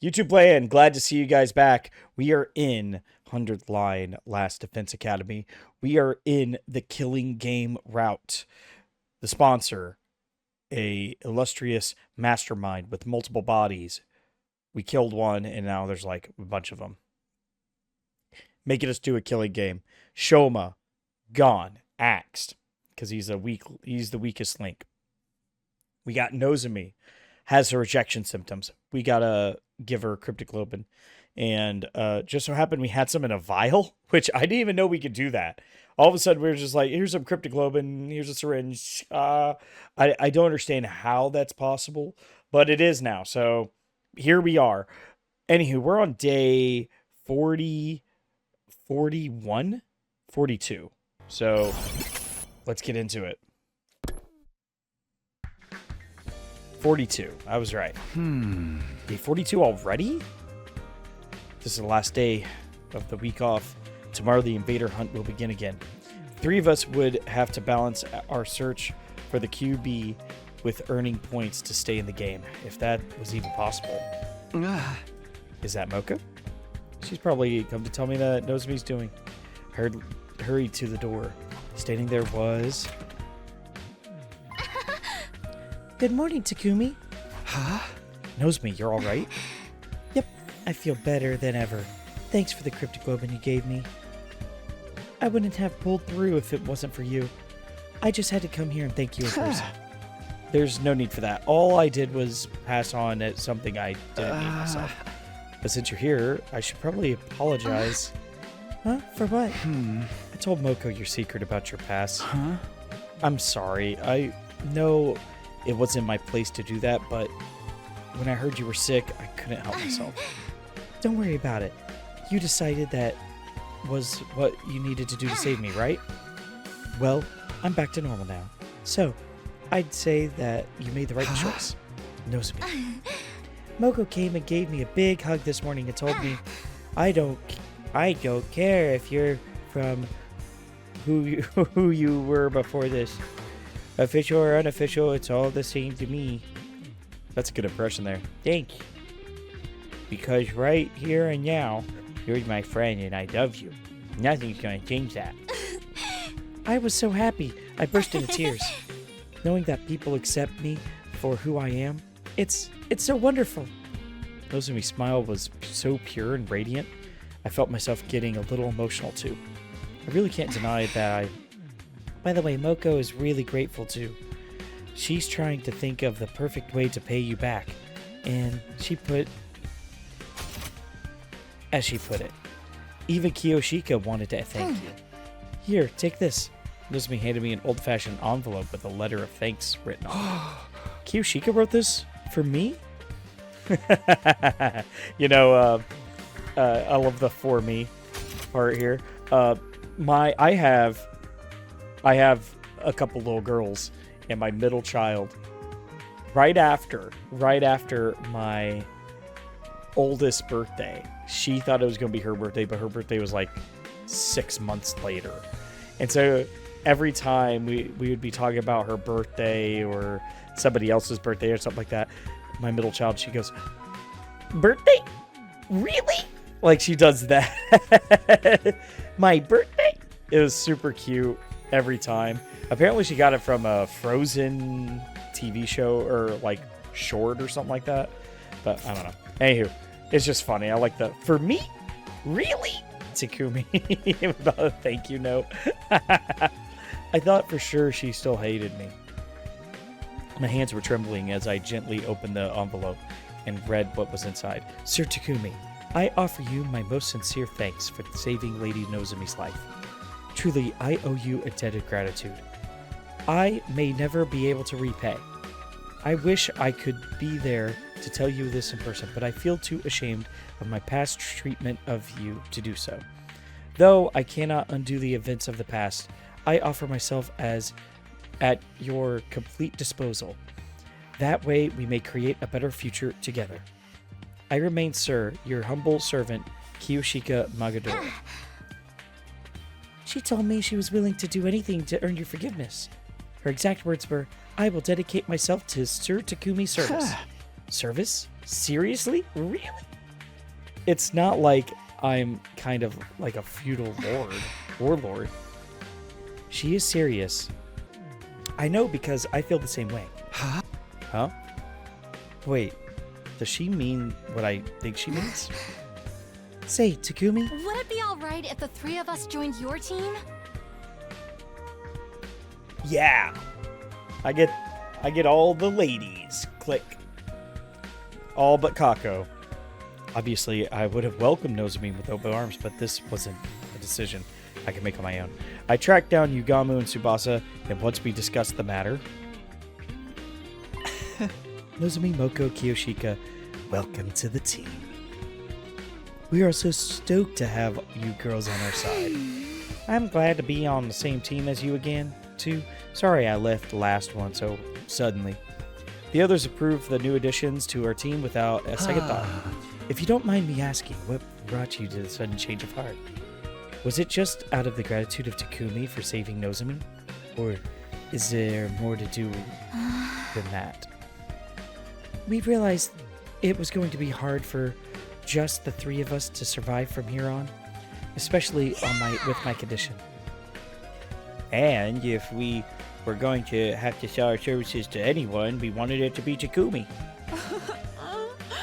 YouTube land, glad to see you guys back. We are in 100th Line Last Defense Academy. We are in the killing game route. The sponsor, a illustrious mastermind with multiple bodies. We killed one, and now there's like a bunch of them. Making us do a killing game. Shoma, gone, axed, because he's the weakest link. We got Nozomi, has her rejection symptoms. We gotta give her cryptic globin. And just so happened we had some in a vial, which I didn't even know we could do that. All of a sudden we were just like, here's some cryptic globin, here's a syringe. I don't understand how that's possible, but it is now. So here we are. Anywho, we're on day 40, 41, 42. So let's get into it. 42. I was right. Day 42 already? This is the last day of the week off. Tomorrow the invader hunt will begin again. 3 of us would have to balance our search for the QB with earning points to stay in the game, if that was even possible. Is that Mocha? She's probably come to tell me that Nozomi's doing. Hurried to the door. Standing there was... Good morning, Takumi. Huh? Nozomi, you're all right? Yep, I feel better than ever. Thanks for the cryptic globin you gave me. I wouldn't have pulled through if it wasn't for you. I just had to come here and thank you in person. There's no need for that. All I did was pass on at something I didn't need myself. But since you're here, I should probably apologize. Huh? For what? I told Moko your secret about your past. Huh? I'm sorry. I know it wasn't my place to do that, but when I heard you were sick, I couldn't help myself. Don't worry about it. You decided that was what you needed to do to save me, right? Well, I'm back to normal now. So, I'd say that you made the right choice. Nozomi. Moko came and gave me a big hug this morning and told me, I don't care if you're from who you were before this. Official or unofficial, it's all the same to me. That's a good impression there. Thank you. Because right here and now, you're my friend and I love you. Nothing's gonna change that. I was so happy. I burst into tears. Knowing that people accept me for who I am, it's so wonderful. Nozomi's smile was so pure and radiant, I felt myself getting a little emotional too. I really can't deny that By the way, Moko is really grateful too. She's trying to think of the perfect way to pay you back. And as she put it, even Kiyoshika wanted to thank you. Here, take this. Nozomi handed me an old-fashioned envelope with a letter of thanks written on it. Kiyoshika wrote this for me? I love the for me part here. I have a couple little girls, and my middle child, right after my oldest birthday, she thought it was going to be her birthday, but her birthday was like 6 months later. And so every time we would be talking about her birthday or somebody else's birthday or something like that, my middle child, she goes, "Birthday? Really?" Like she does that. My birthday? It was super cute every time. Apparently she got it from a Frozen TV show or like short or something like that. But I don't know. Anywho, it's just funny. I like the, for me? Really? Takumi about a thank you note. I thought for sure she still hated me. My hands were trembling as I gently opened the envelope and read what was inside. Sir Takumi, I offer you my most sincere thanks for saving Lady Nozomi's life. Truly, I owe you a debt of gratitude. I may never be able to repay. I wish I could be there to tell you this in person, but I feel too ashamed of my past treatment of you to do so. Though I cannot undo the events of the past, I offer myself as at your complete disposal. That way we may create a better future together. I remain, sir, your humble servant, Kiyoshika Magadora. She told me she was willing to do anything to earn your forgiveness. Her exact words were, I will dedicate myself to Sir Takumi's service. Service? Seriously? Really? It's not like I'm kind of like a feudal warlord. She is serious. I know because I feel the same way. Huh? Wait, does she mean what I think she means? Say, Takumi? Would it be alright if the three of us joined your team? Yeah. I get all the ladies. Click. All but Kako. Obviously, I would have welcomed Nozomi with open arms, but this wasn't a decision I could make on my own. I tracked down Yugamu and Tsubasa, and once we discussed the matter... Nozomi, Moko, Kiyoshika, welcome to the team. We are so stoked to have you girls on our side. I'm glad to be on the same team as you again, too. Sorry I left the last one so suddenly. The others approved the new additions to our team without a second thought. If you don't mind me asking, what brought you to the sudden change of heart? Was it just out of the gratitude of Takumi for saving Nozomi? Or is there more to do than that? We realized it was going to be hard for just the three of us to survive from here on, especially with my condition. And if we were going to have to sell our services to anyone, we wanted it to be Takumi.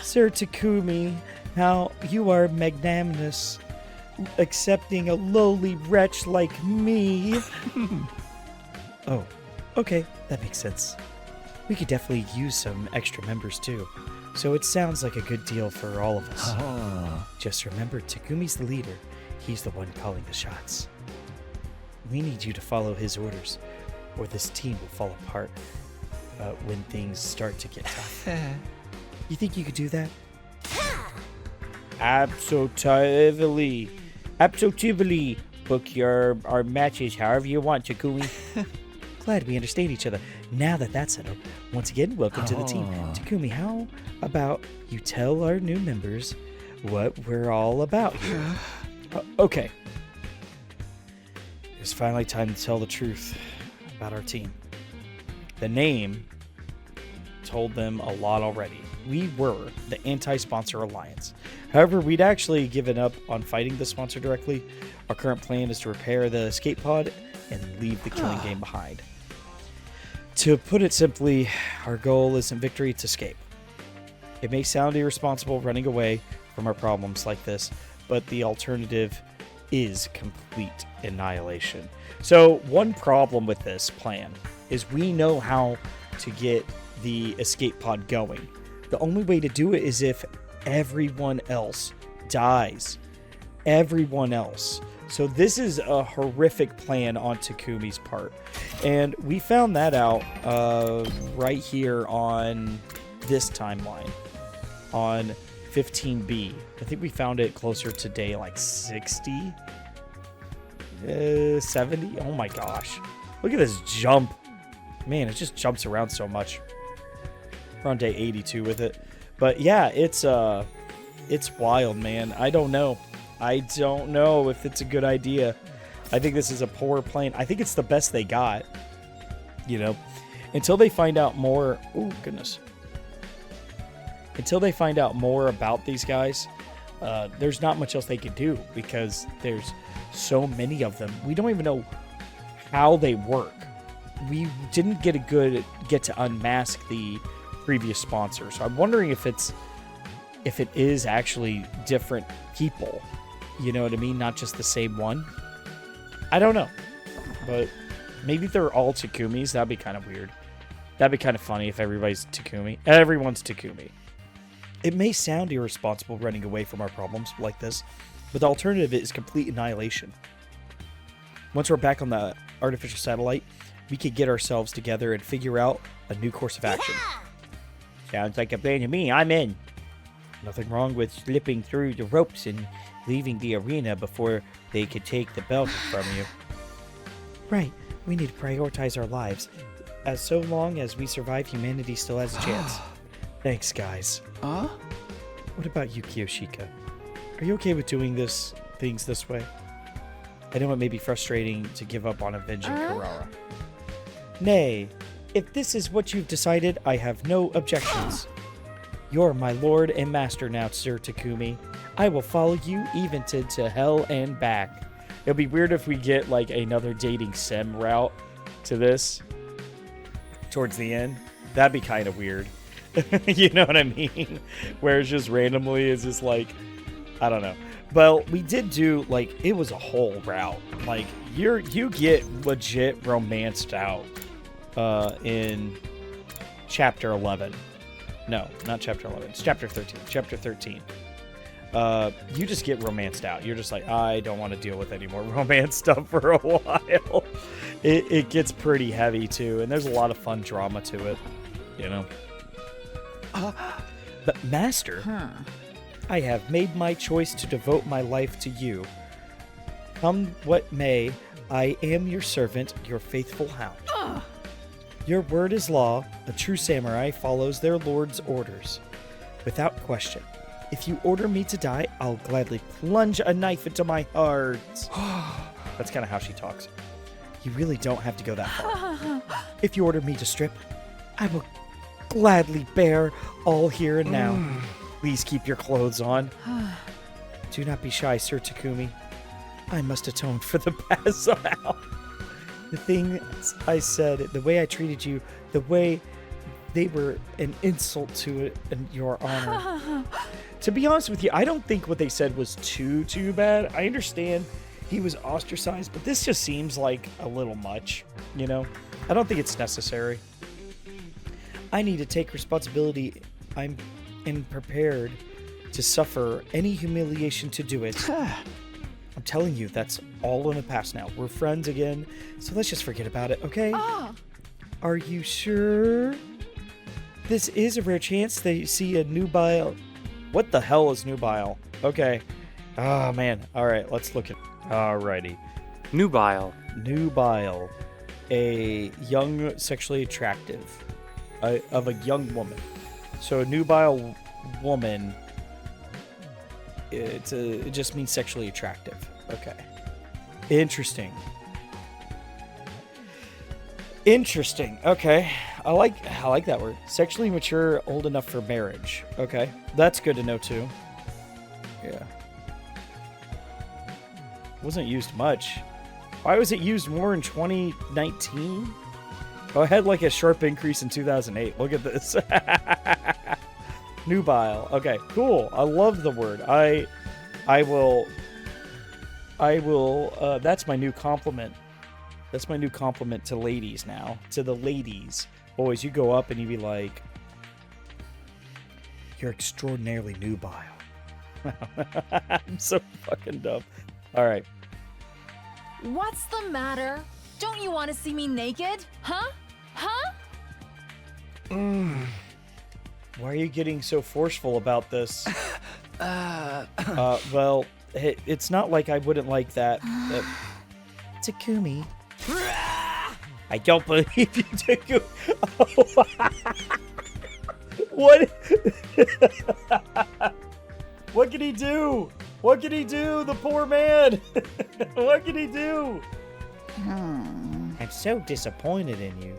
Sir Takumi, how you are magnanimous, accepting a lowly wretch like me. Oh, okay, that makes sense. We could definitely use some extra members too, so it sounds like a good deal for all of us. Just remember, Takumi's the leader. He's the one calling the shots. We need you to follow his orders, or this team will fall apart when things start to get tough. You think you could do that? Absolutely. Absolutely. Book our matches however you want, Takumi. Glad we understand each other. Now that that's settled, once again, welcome to the team. Takumi, how about you tell our new members what we're all about here? Okay. It's finally time to tell the truth about our team. The name told them a lot already. We were the Anti-Sponsor Alliance. However, we'd actually given up on fighting the sponsor directly. Our current plan is to repair the escape pod and leave the killing game behind. To put it simply, our goal isn't victory, it's escape. It may sound irresponsible running away from our problems like this, but the alternative is complete annihilation. So one problem with this plan is we know how to get the escape pod going. The only way to do it is if everyone else dies. Everyone else. So this is a horrific plan on Takumi's part. And we found that out right here on this timeline. On 15B. I think we found it closer to day like 60? 70? Oh my gosh. Look at this jump. Man, it just jumps around so much. We're on day 82 with it. But yeah, it's wild, man. I don't know. I don't know if it's a good idea. I think this is a poor plan. I think it's the best they got. You know, until they find out more. Oh, goodness. Until they find out more about these guys, there's not much else they can do because there's so many of them. We don't even know how they work. We didn't get to unmask the previous sponsor. So I'm wondering if it is actually different people. You know what I mean? Not just the same one. I don't know. But maybe they're all Takumis. That'd be kind of weird. That'd be kind of funny if everybody's Takumi. Everyone's Takumi. It may sound irresponsible running away from our problems like this, but the alternative is complete annihilation. Once we're back on the artificial satellite, we could get ourselves together and figure out a new course of action. Sounds like a plan to me. I'm in. Nothing wrong with slipping through the ropes and leaving the arena before they could take the belt from you. Right. We need to prioritize our lives. As so long as we survive, humanity still has a chance. Thanks, guys. What about you, Kiyoshika? Are you okay with doing things this way? I know it may be frustrating to give up on avenging Kurara. Nay, if this is what you've decided, I have no objections. You're my lord and master now, Sir Takumi. I will follow you even to hell and back. It'll be weird if we get like another dating sim route to this towards the end. That'd be kind of weird. You know what I mean? Where it's just randomly is just like, I don't know. Well, we did do like, it was a whole route. Like you get legit romanced out in chapter 11. No, not chapter 11. It's chapter 13. Chapter 13. You just get romanced out. You're just like, I don't want to deal with any more romance stuff for a while. It gets pretty heavy too, and there's a lot of fun drama to it, you know. But Master, I have made my choice to devote my life to you. Come what may, I am your servant, your faithful hound. Your word is law. A true samurai follows their lord's orders. Without question. If you order me to die, I'll gladly plunge a knife into my heart. That's kind of how she talks. You really don't have to go that far. If you order me to strip, I will gladly bear all here and now. Please keep your clothes on. Do not be shy, Sir Takumi. I must atone for the past somehow. The things I said, the way I treated you, the way they were an insult to it and your honor. To be honest with you, I don't think what they said was too bad. I understand he was ostracized, but this just seems like a little much, you know? I don't think it's necessary. I need to take responsibility. I'm prepared to suffer any humiliation to do it. I'm telling you, that's all in the past now. We're friends again, so let's just forget about it, okay? Are you sure? This is a rare chance they see a nubile. What the hell is nubile? Okay. Oh, man. All right, let's look at. Alrighty. Nubile. Nubile. A young, sexually attractive. Of a young woman. So a nubile woman. It just means sexually attractive. Okay. Interesting. Okay. I like that word. Sexually mature, old enough for marriage. Okay. That's good to know too. Yeah. Wasn't used much. Why was it used more in 2019? Oh, I had like a sharp increase in 2008. Look at this. Nubile. Okay, cool. I love the word. I will, that's my new compliment. That's my new compliment to ladies now. To the ladies. Boys, you go up and you be like, you're extraordinarily nubile. I'm so fucking dumb. All right. What's the matter? Don't you want to see me naked? Huh? Why are you getting so forceful about this? Well, it's not like I wouldn't like that. Takumi. I don't believe you, Takumi. Oh. What? What can he do? What can he do? The poor man. What can he do? I'm so disappointed in you.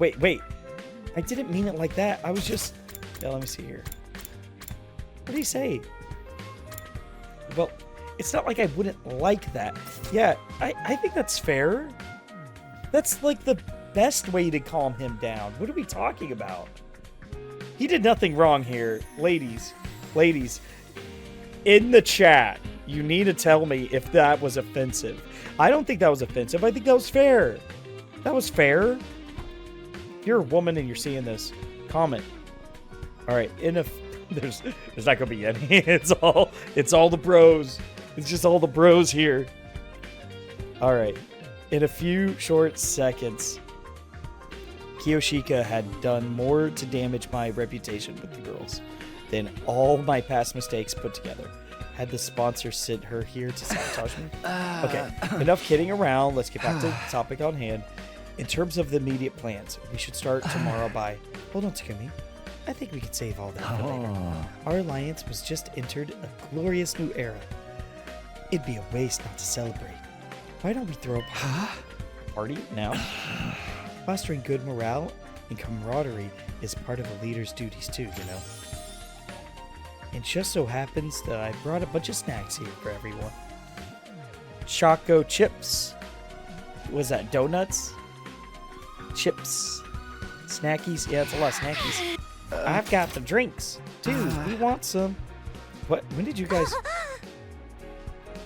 Wait. I didn't mean it like that. I was just... Yeah, let me see here. What did he say? Well, it's not like I wouldn't like that. Yeah, I think that's fair. That's like the best way to calm him down. What are we talking about? He did nothing wrong here. Ladies, in the chat, you need to tell me if that was offensive. I don't think that was offensive. I think that was fair. That was fair. If you're a woman and you're seeing this, comment. All right, there's not gonna be any. It's all the bros. It's just all the bros here. All right, in a few short seconds, Kiyoshika had done more to damage my reputation with the girls than all my past mistakes put together. Had the sponsor sent her here to sabotage me? Okay, enough kidding around. Let's get back to the topic on hand. In terms of the immediate plans, we should start tomorrow by... Hold on, Takumi. I think we could save all that for later. Our alliance was just entered a glorious new era. It'd be a waste not to celebrate. Why don't we throw a party now? Fostering good morale and camaraderie is part of a leader's duties too, you know. It just so happens that I brought a bunch of snacks here for everyone. Choco chips. Was that donuts? Chips. Snackies? Yeah, it's a lot of snackies. I've got the drinks. Dude, we want some. What? When did you guys...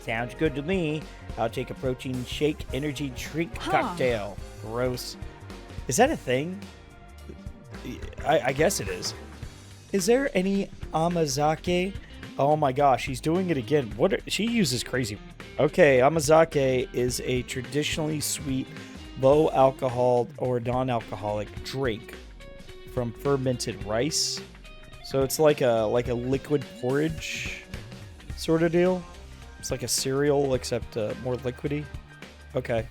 Sounds good to me. I'll take a protein shake energy drink cocktail. Gross. Is that a thing? I guess it is. Is there any amazake? Oh my gosh, he's doing it again. She uses crazy. Okay, amazake is a traditionally sweet, low alcohol or non-alcoholic drink from fermented rice. So it's like a liquid porridge sort of deal. It's like a cereal except more liquidy. Okay,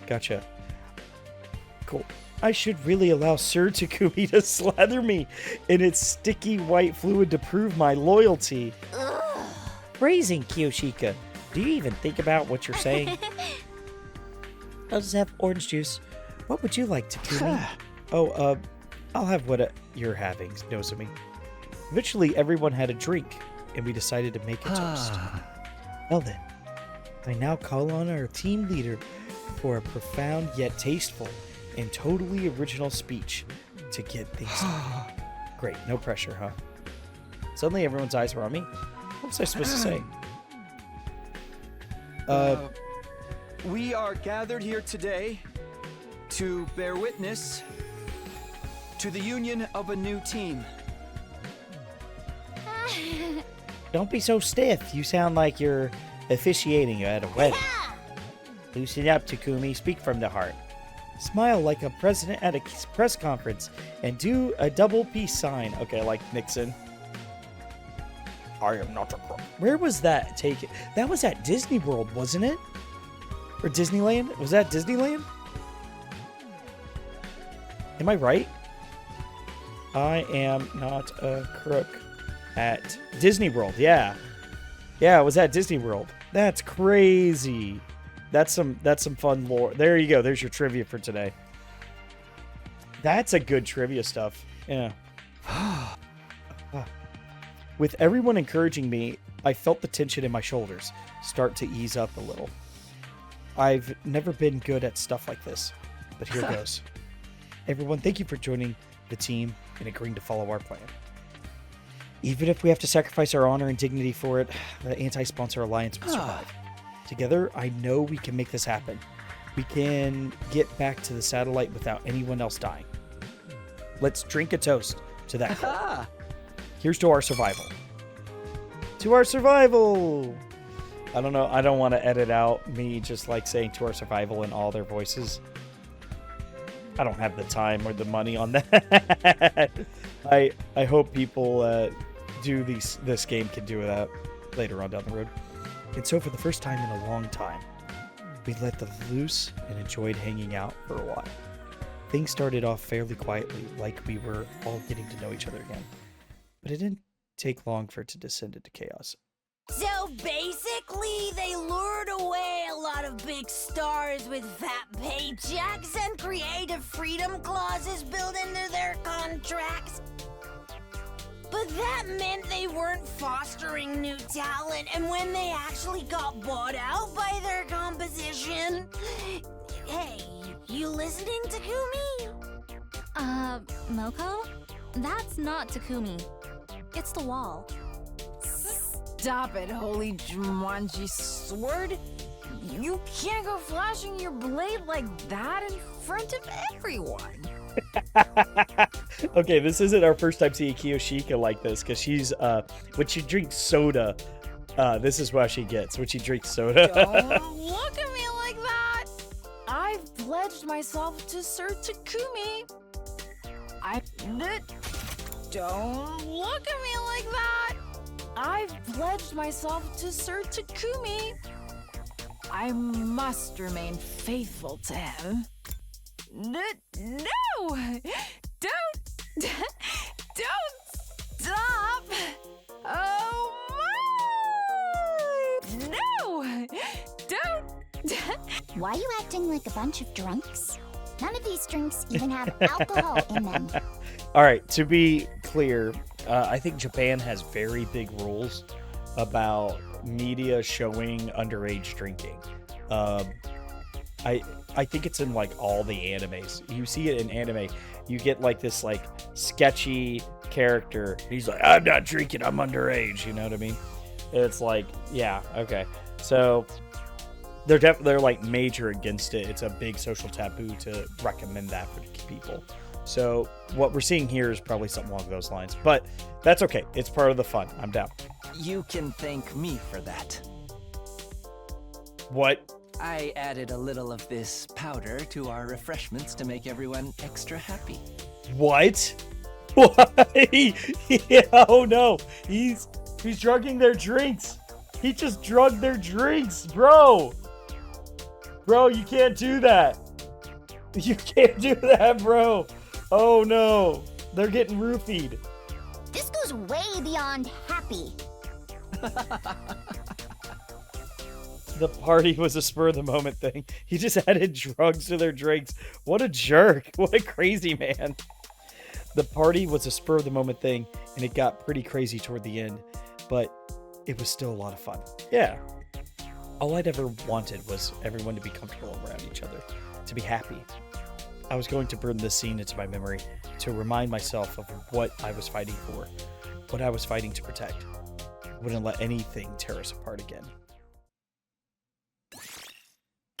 gotcha. Cool. I should really allow Sir Takumi to slather me in its sticky white fluid to prove my loyalty. Phrasing, Kiyoshika. Do you even think about what you're saying? I'll just have orange juice. What would you like, Takumi? I'll have what you're having, Nozomi. Eventually, everyone had a drink, and we decided to make a toast. Well then, I now call on our team leader for a profound yet tasteful and totally original speech to get things started. Great, no pressure, huh? Suddenly everyone's eyes were on me. What was I supposed to say? We are gathered here today to bear witness to the union of a new team. Don't be so stiff. You sound like you're officiating at a wedding. Loosen up, Takumi. Speak from the heart. Smile like a president at a press conference and do a double peace sign. Okay, like Nixon. I am not a crook. Where was that taken? That was at Disney World, wasn't it? Or Disneyland? Was that Disneyland? Am I right? I am not a crook at Disney World. Yeah. Yeah, it was at Disney World. That's crazy. That's some fun lore. There you go. There's your trivia for today. That's a good trivia stuff. Yeah. With everyone encouraging me, I felt the tension in my shoulders start to ease up a little. I've never been good at stuff like this, but here goes. Everyone, thank you for joining the team and agreeing to follow our plan. Even if we have to sacrifice our honor and dignity for it, the anti-sponsor alliance will survive. Together, I know we can make this happen. We can get back to the satellite without anyone else dying. Let's drink a toast to that goal. Here's to our survival. To our survival! I don't know. I don't want to edit out me just like saying to our survival in all their voices. I don't have the time or the money on that. I hope people do this game can do that later on down the road. And so for the first time in a long time, we let them loose and enjoyed hanging out for a while. Things started off fairly quietly, like we were all getting to know each other again. But it didn't take long for it to descend into chaos. So basically, they lured away a lot of big stars with fat paychecks and creative freedom clauses built into their contracts. But that meant they weren't fostering new talent, and when they actually got bought out by their competition... Hey, you listening, Takumi? Moko? That's not Takumi. It's the wall. Stop it, holy Jumanji sword. You can't go flashing your blade like that in front of everyone. Okay, this isn't our first time seeing Kiyoshika like this, because she's, when she drinks soda, this is what she gets when she drinks soda. Don't look at me like that. I've pledged myself to Sir Takumi. Don't look at me like that. I've pledged myself to Sir Takumi. I must remain faithful to him. No! Don't stop! Oh my! No! Don't! Why are you acting like a bunch of drunks? None of these drinks even have alcohol in them. All right, to be clear, I think Japan has very big rules about media showing underage drinking. I think it's in like all the animes. You see it in anime. You get like this like sketchy character. He's like, I'm not drinking, I'm underage. You know what I mean? It's like, yeah, okay. So they're like major against it. It's a big social taboo to recommend that for people. So what we're seeing here is probably something along those lines. But that's okay. It's part of the fun. I'm down. You can thank me for that. What? I added a little of this powder to our refreshments to make everyone extra happy. What? Why? Yeah, oh no. He's drugging their drinks. He just drugged their drinks, bro. Bro, you can't do that. You can't do that, bro. Oh no. They're getting roofied. This goes way beyond happy. The party was a spur of the moment thing. He just added drugs to their drinks. What a jerk. What a crazy man. The party was a spur of the moment thing, and it got pretty crazy toward the end, but it was still a lot of fun. Yeah. All I'd ever wanted was everyone to be comfortable around each other, to be happy. I was going to burn this scene into my memory to remind myself of what I was fighting for, what I was fighting to protect. I wouldn't let anything tear us apart again.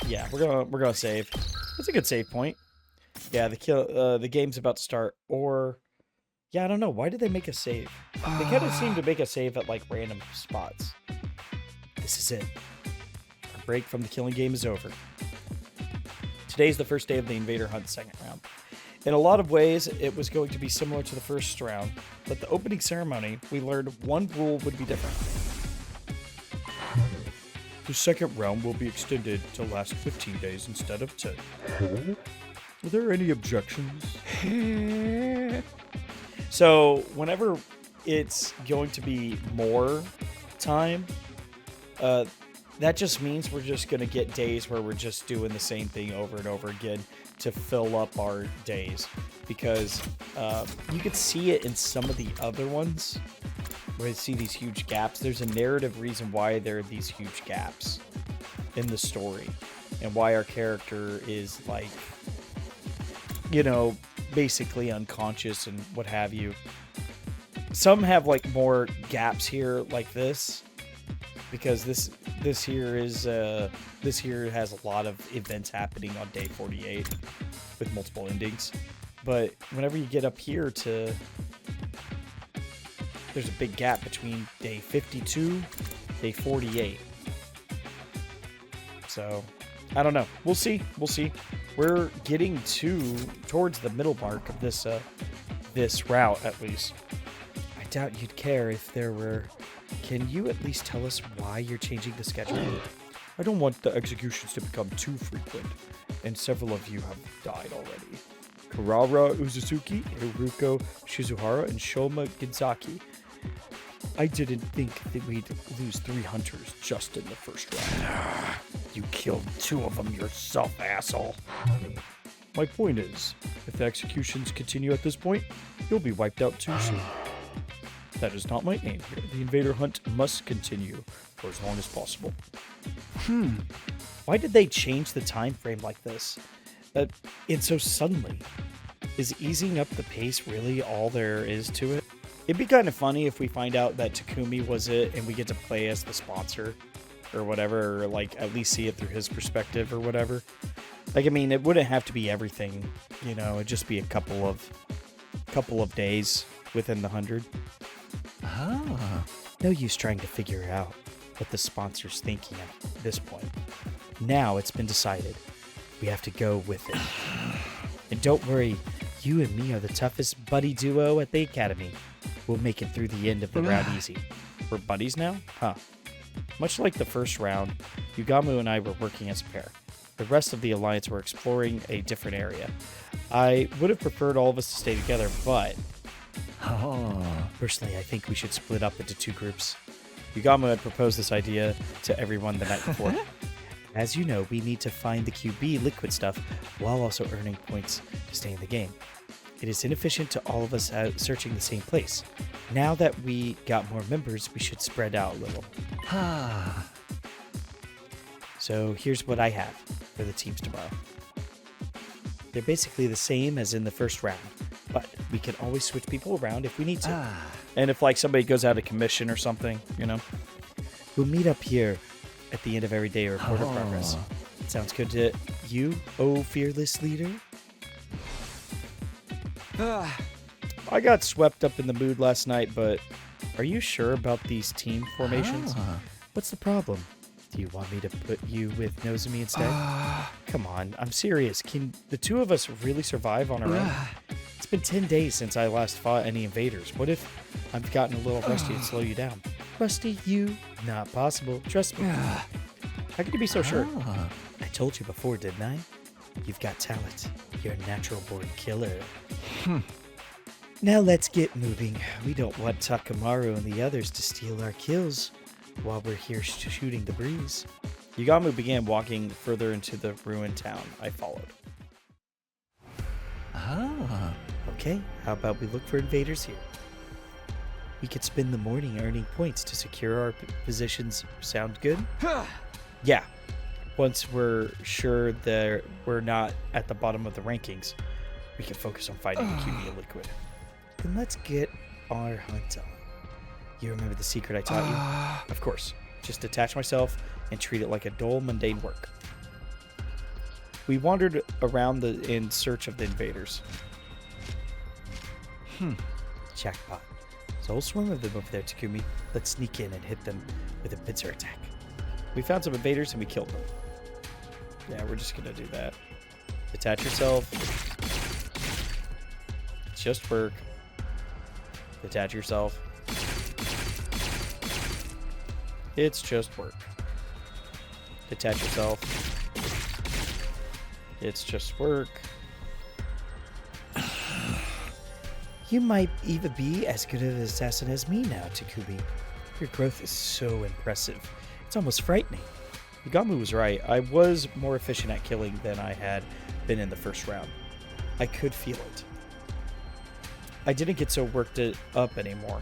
Yeah, we're gonna save. That's a good save point. Yeah, the game's about to start. Or, yeah, I don't know. Why did they make a save? They kind of seem to make a save at like random spots. This is it. Our break from the killing game is over. Today's the first day of the Invader Hunt second round. In a lot of ways, it was going to be similar to the first round, but the opening ceremony, we learned one rule would be different. The second round will be extended to last 15 days instead of 10. Are there any objections? So, whenever it's going to be more time, that just means we're just going to get days where we're just doing the same thing over and over again to fill up our days. Because you could see it in some of the other ones, where you see these huge gaps. There's a narrative reason why there are these huge gaps in the story, and why our character is like, you know, basically unconscious and what have you. Some have like more gaps here like this, because this here has a lot of events happening on day 48 with multiple endings. But whenever you get up here to, there's a big gap between day 52, day 48. So, I don't know. We'll see. We'll see. We're getting towards the middle mark of this route, at least. I doubt you'd care if there were. Can you at least tell us why you're changing the schedule? I don't want the executions to become too frequent, and several of you have died already. Karara Uzuzuki, Haruko Shizuhara, and Shoma Ginzaki. I didn't think that we'd lose 3 hunters just in the first round. You killed 2 of them yourself, asshole. My point is, if the executions continue at this point, you'll be wiped out too soon. That is not my aim here. The invader hunt must continue for as long as possible. Why did they change the time frame like this? And so suddenly? Is easing up the pace really all there is to it? It'd be kind of funny if we find out that Takumi was it and we get to play as the sponsor or whatever, or like at least see it through his perspective or whatever. Like, I mean, it wouldn't have to be everything, you know, it'd just be a couple of days within the 100. Ah. No use trying to figure out what the sponsor's thinking at this point. Now it's been decided. We have to go with it. And don't worry, you and me are the toughest buddy duo at the academy. We'll make it through the end of the round easy. We're buddies now? Huh. Much like the first round, Yugamu and I were working as a pair. The rest of the alliance were exploring a different area. I would have preferred all of us to stay together, but... Personally, I think we should split up into 2 groups. Yugamu had proposed this idea to everyone the night before. As you know, we need to find the QB liquid stuff while also earning points to stay in the game. It is inefficient to all of us out searching the same place. Now that we got more members, we should spread out a little. So here's what I have for the teams tomorrow. They're basically the same as in the first round, but we can always switch people around if we need to. And if like somebody goes out of commission or something, you know. We'll meet up here at the end of every day or report our progress. Sounds good to you, oh fearless leader? I got swept up in the mood last night, but are you sure about these team formations? What's the problem? Do you want me to put you with Nozomi instead? Come on, I'm serious. Can the two of us really survive on our own? It's been 10 days since I last fought any invaders. What if I've gotten a little rusty and slow you down? Rusty, you? Not possible. Trust me. How could you be so sure? I told you before, didn't I? You've got talent. You're a natural born killer. Now let's get moving. We don't want Takamaru and the others to steal our kills while we're here shooting the breeze. Yugamu began walking further into the ruined town. I followed. Okay, how about we look for invaders here? We could spend the morning earning points to secure our positions. Sound good? Yeah. Once we're sure that we're not at the bottom of the rankings, we can focus on fighting the QB liquid. Then let's get our hunt on. You remember the secret I taught you? Of course. Just detach myself and treat it like a dull, mundane work. We wandered around in search of the invaders. Jackpot. There's a whole swarm of them over there, Takumi. Let's sneak in and hit them with a pincer attack. We found some invaders and we killed them. Yeah, we're just gonna do that. Detach yourself. It's just work. Detach yourself. It's just work. Detach yourself. It's just work. You might even be as good of an assassin as me now, Takumi. Your growth is so impressive. It's almost frightening. Yugamu was right. I was more efficient at killing than I had been in the first round. I could feel it. I didn't get so worked up anymore.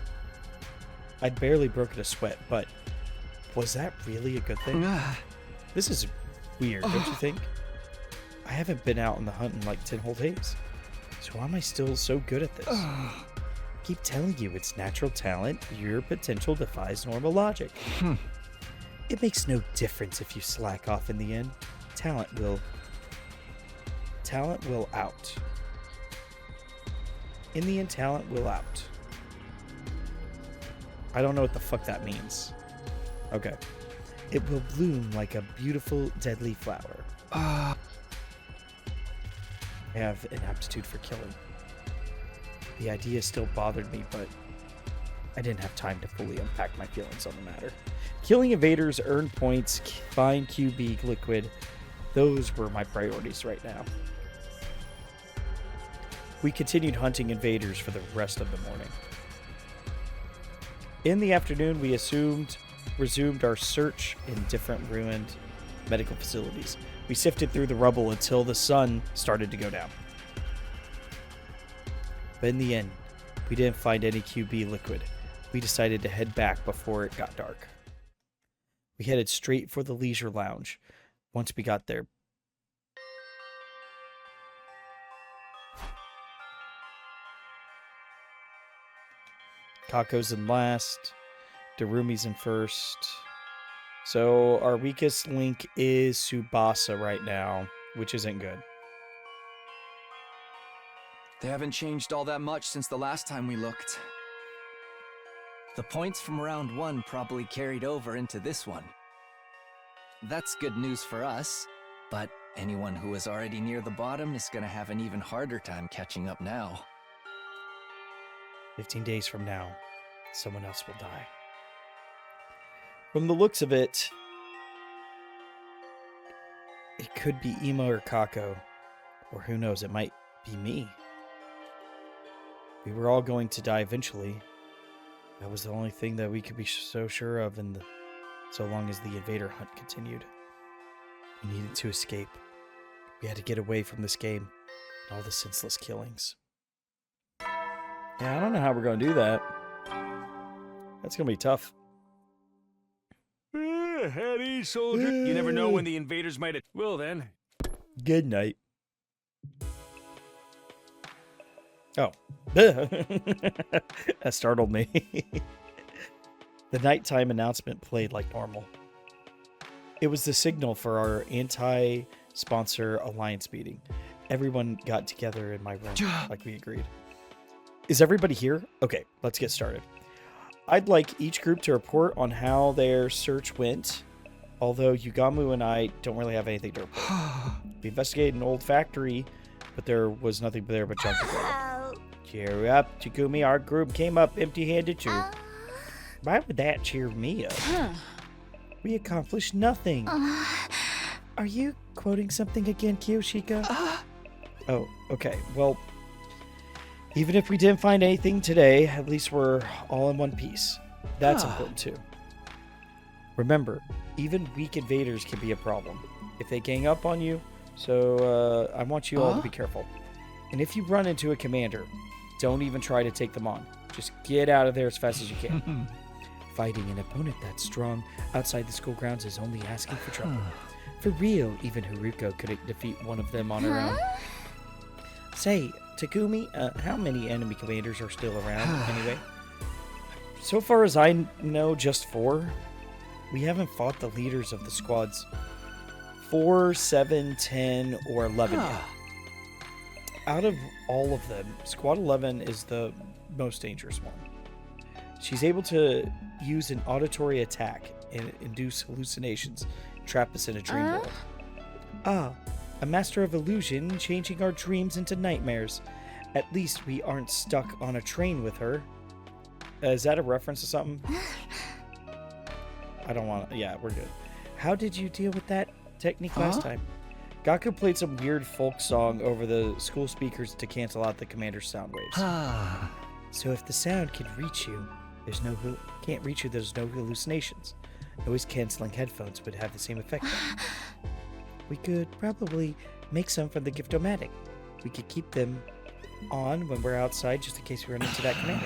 I'd barely broken a sweat, but was that really a good thing? This is weird, don't you think? I haven't been out on the hunt in like 10 whole days. So why am I still so good at this? Keep telling you it's natural talent. Your potential defies normal logic. It makes no difference if you slack off in the end. Talent will out. In the end, talent will out. I don't know what the fuck that means. Okay. It will bloom like a beautiful, deadly flower. I have an aptitude for killing. The idea still bothered me, but I didn't have time to fully unpack my feelings on the matter. Killing invaders, earn points, find QB liquid. Those were my priorities right now. We continued hunting invaders for the rest of the morning. In the afternoon, we resumed our search in different ruined medical facilities. We sifted through the rubble until the sun started to go down. But in the end, we didn't find any QB liquid. We decided to head back before it got dark. We headed straight for the leisure lounge. Once we got there, Kako's in last, Darumi's in first. So our weakest link is Tsubasa right now, which isn't good. They haven't changed all that much since the last time we looked. The points from round 1 probably carried over into this one. That's good news for us, but anyone who was already near the bottom is gonna have an even harder time catching up now. 15 days from now, someone else will die. From the looks of it, it could be Ima or Kako, or who knows, it might be me. We were all going to die eventually. That was the only thing that we could be so sure of so long as the invader hunt continued. We needed to escape. We had to get away from this game and all the senseless killings. Yeah, I don't know how we're going to do that. That's going to be tough. At ease, soldier. You never know when the invaders might. Well, then. Good night. Oh. That startled me. The nighttime announcement played like normal. It was the signal for our anti-sponsor alliance meeting. Everyone got together in my room, like we agreed. Is everybody here? Okay, let's get started. I'd like each group to report on how their search went, although Yugamu and I don't really have anything to report. We investigated an old factory, but there was nothing there but junk. Cheer up, Takumi. Our group came up empty-handed too. Why would that cheer me up? We accomplished nothing. Are you quoting something again, Kiyoshika? Oh, okay. Well, even if we didn't find anything today, at least we're all in one piece. That's important too. Remember, even weak invaders can be a problem if they gang up on you, so I want you all to be careful. And if you run into a commander, don't even try to take them on. Just get out of there as fast as you can. Fighting an opponent that strong outside the school grounds is only asking for trouble. For real, even Haruko couldn't defeat one of them on her own. Say, Takumi, how many enemy commanders are still around, anyway? So far as I know, just 4. We haven't fought the leaders of the squads 4, 7, 10, or 11 yet. Out of all of them, Squad 11 is the most dangerous one. She's able to use an auditory attack and induce hallucinations, trap us in a dream world. A master of illusion, changing our dreams into nightmares. At least we aren't stuck on a train with her. Is that a reference to something? I don't want to. Yeah, we're good. How did you deal with that technique last time? Gaku played some weird folk song over the school speakers to cancel out the commander's sound waves. So if the sound can reach you, can't reach you, there's no hallucinations. Noise-canceling headphones would have the same effect. We could probably make some from the Gift-O-Matic. We could keep them on when we're outside just in case we run into that commander.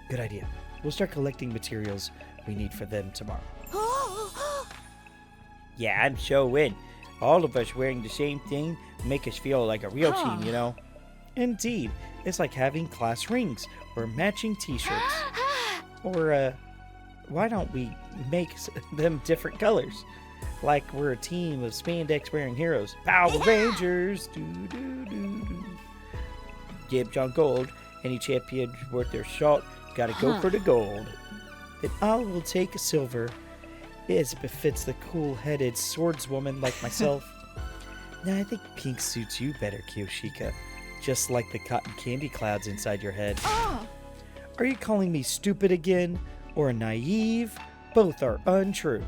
Good idea. We'll start collecting materials we need for them tomorrow. Yeah, I'm so in. All of us wearing the same thing make us feel like a real team, you know? Indeed. It's like having class rings or matching t-shirts. Or, why don't we make them different colors? Like we're a team of spandex-wearing heroes. Power Rangers! Doo-doo-doo-doo. Dibs on gold. Any champion worth their salt, gotta go for the gold. Then I will take a silver, as it befits the cool-headed swordswoman like myself. Now I think pink suits you better, Kiyoshika. Just like the cotton candy clouds inside your head. Are you calling me stupid again? Or naive? Both are untrue.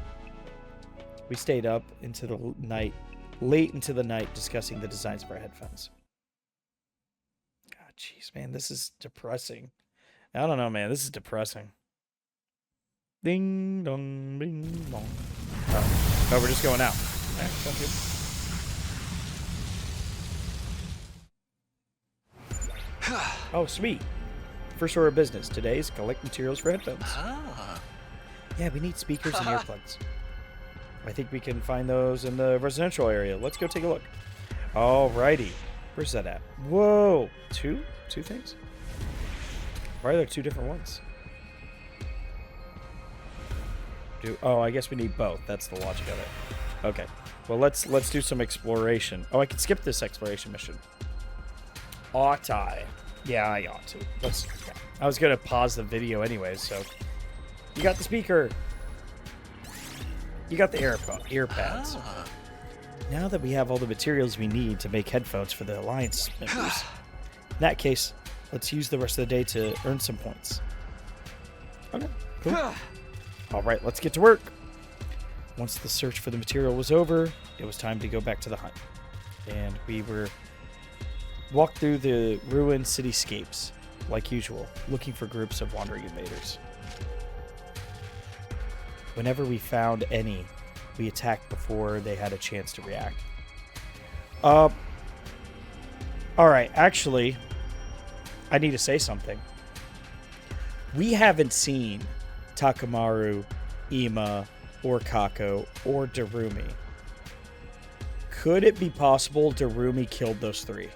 We stayed up into the night, late into the night, discussing the designs of our headphones. God, jeez, man, this is depressing. I don't know, man, this is depressing. Ding dong, ding dong. Oh, we're just going out. All right, sounds good. Oh, sweet. First order of business today is collect materials for headphones. Yeah, we need speakers and earplugs. I think we can find those in the residential area. Let's go take a look. Alrighty. Where's that at? Whoa. Two things? Why are there 2 different ones? Oh, I guess we need both. That's the logic of it. Okay. Well, let's do some exploration. Oh, I can skip this exploration mission. Ought I? Yeah, I ought to. I was gonna pause the video anyways, so. You got the speaker. You got the earpads. Now that we have all the materials we need to make headphones for the Alliance members, in that case, let's use the rest of the day to earn some points. Okay, cool. All right, let's get to work. Once the search for the material was over, it was time to go back to the hunt. And we walked through the ruined cityscapes, like usual, looking for groups of wandering invaders. Whenever we found any, We attacked before they had a chance to react. Alright, actually, I need to say something. We haven't seen Takamaru, Ima, or Kako, or Darumi. Could it be possible Darumi killed those three?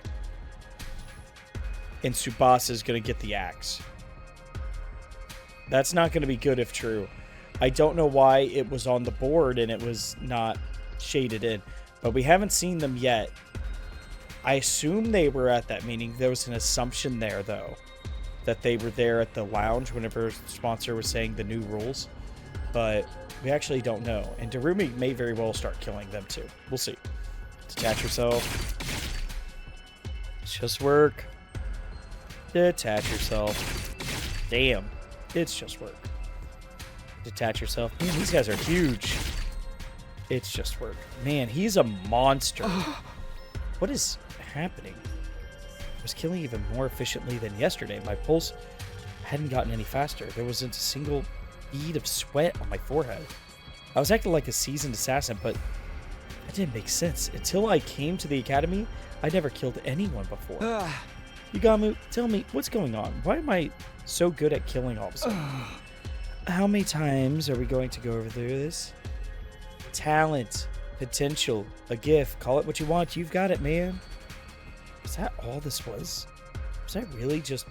And Tsubasa is going to get the axe. That's not going to be good if true. I don't know why it was on the board and it was not shaded in. But we haven't seen them yet. I assume they were at that meeting. There was an assumption there, though, that they were there at the lounge whenever the sponsor was saying the new rules. But we actually don't know. And Darumi may very well start killing them, too. We'll see. Detach yourself. It's just work. Detach yourself. Damn. It's just work. Detach yourself. Man, these guys are huge. It's just work. Man, he's a monster. What is happening? I was killing even more efficiently than yesterday. My pulse hadn't gotten any faster. There wasn't a single bead of sweat on my forehead. I was acting like a seasoned assassin, but that didn't make sense. Until I came to the academy, I never killed anyone before. Yugamu, tell me, what's going on? Why am I so good at killing all of a sudden? How many times are we going to go over this? Talent, potential, a gift, call it what you want. You've got it, man. Is that all this was? Was I really just